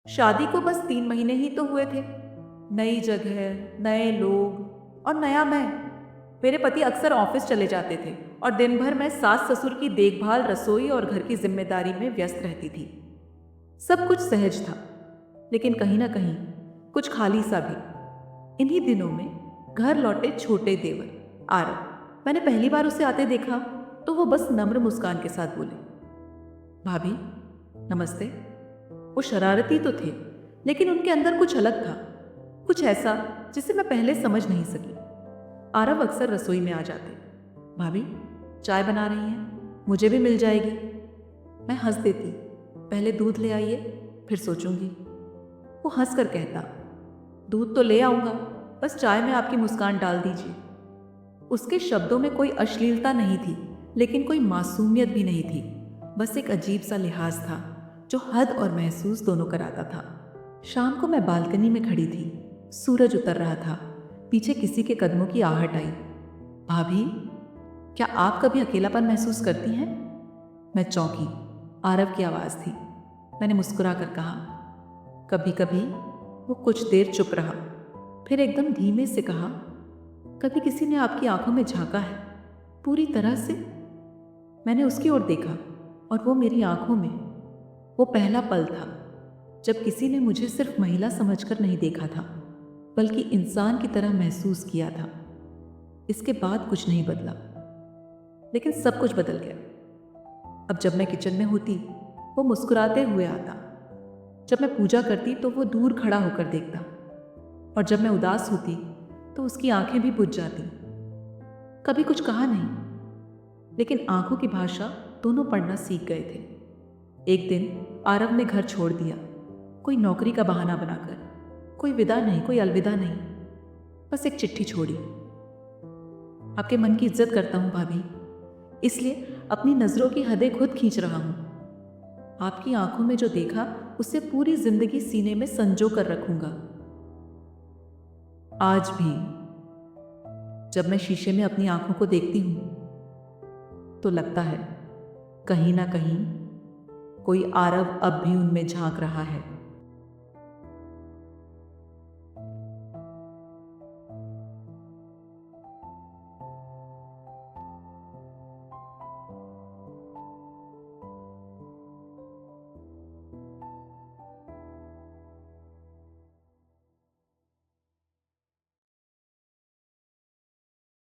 शादी को बस 3 महीने ही तो हुए थे। नई जगह, नए लोग और नया मैं। मेरे पति अक्सर ऑफिस चले जाते थे और दिन भर मैं सास ससुर की देखभाल, रसोई और घर की जिम्मेदारी में व्यस्त रहती थी। सब कुछ सहज था, लेकिन कहीं ना कहीं कुछ खाली सा भी। इन्हीं दिनों में घर लौटे छोटे देवर आरव। मैंने पहली बार उसे आते देखा तो वो बस नम्र मुस्कान के साथ बोले, भाभी नमस्ते। वो शरारती तो थे, लेकिन उनके अंदर कुछ अलग था, कुछ ऐसा जिसे मैं पहले समझ नहीं सकी। आरव अक्सर रसोई में आ जाते। भाभी चाय बना रही हैं, मुझे भी मिल जाएगी। मैं हंस देती, पहले दूध ले आइए, फिर सोचूंगी। वो हंस कर कहता, दूध तो ले आऊंगा, बस चाय में आपकी मुस्कान डाल दीजिए। उसके शब्दों में कोई अश्लीलता नहीं थी, लेकिन कोई मासूमियत भी नहीं थी। बस एक अजीब सा लिहाज था जो हद और महसूस दोनों कराता था। शाम को मैं बालकनी में खड़ी थी, सूरज उतर रहा था। पीछे किसी के कदमों की आहट आई। भाभी, क्या आप कभी अकेलापन महसूस करती हैं? मैं चौंकी। आरव की आवाज़ थी। मैंने मुस्कुरा कर कहा, कभी कभी। वो कुछ देर चुप रहा, फिर एकदम धीमे से कहा, कभी किसी ने आपकी आंखों में झांका है, पूरी तरह से? मैंने उसकी ओर देखा और वो मेरी आंखों में। वो पहला पल था जब किसी ने मुझे सिर्फ महिला समझकर नहीं देखा था, बल्कि इंसान की तरह महसूस किया था। इसके बाद कुछ नहीं बदला, लेकिन सब कुछ बदल गया। अब जब मैं किचन में होती, वो मुस्कुराते हुए आता। जब मैं पूजा करती तो वो दूर खड़ा होकर देखता, और जब मैं उदास होती तो उसकी आंखें भी बुझ जाती। कभी कुछ कहा नहीं, लेकिन आंखों की भाषा दोनों पढ़ना सीख गए थे। एक दिन आरव ने घर छोड़ दिया, कोई नौकरी का बहाना बनाकर। कोई विदा नहीं, कोई अलविदा नहीं, बस एक चिट्ठी छोड़ी। आपके मन की इज्जत करता हूँ भाभी, इसलिए अपनी नज़रों की हदें खुद खींच रहा हूँ। आपकी आंखों में जो देखा उसे पूरी जिंदगी सीने में संजो कर रखूंगा। आज भी जब मैं शीशे में अपनी आंखों को देखती हूँ तो लगता है कहीं ना कहीं कोई आरव अब भी उनमें झांक रहा है।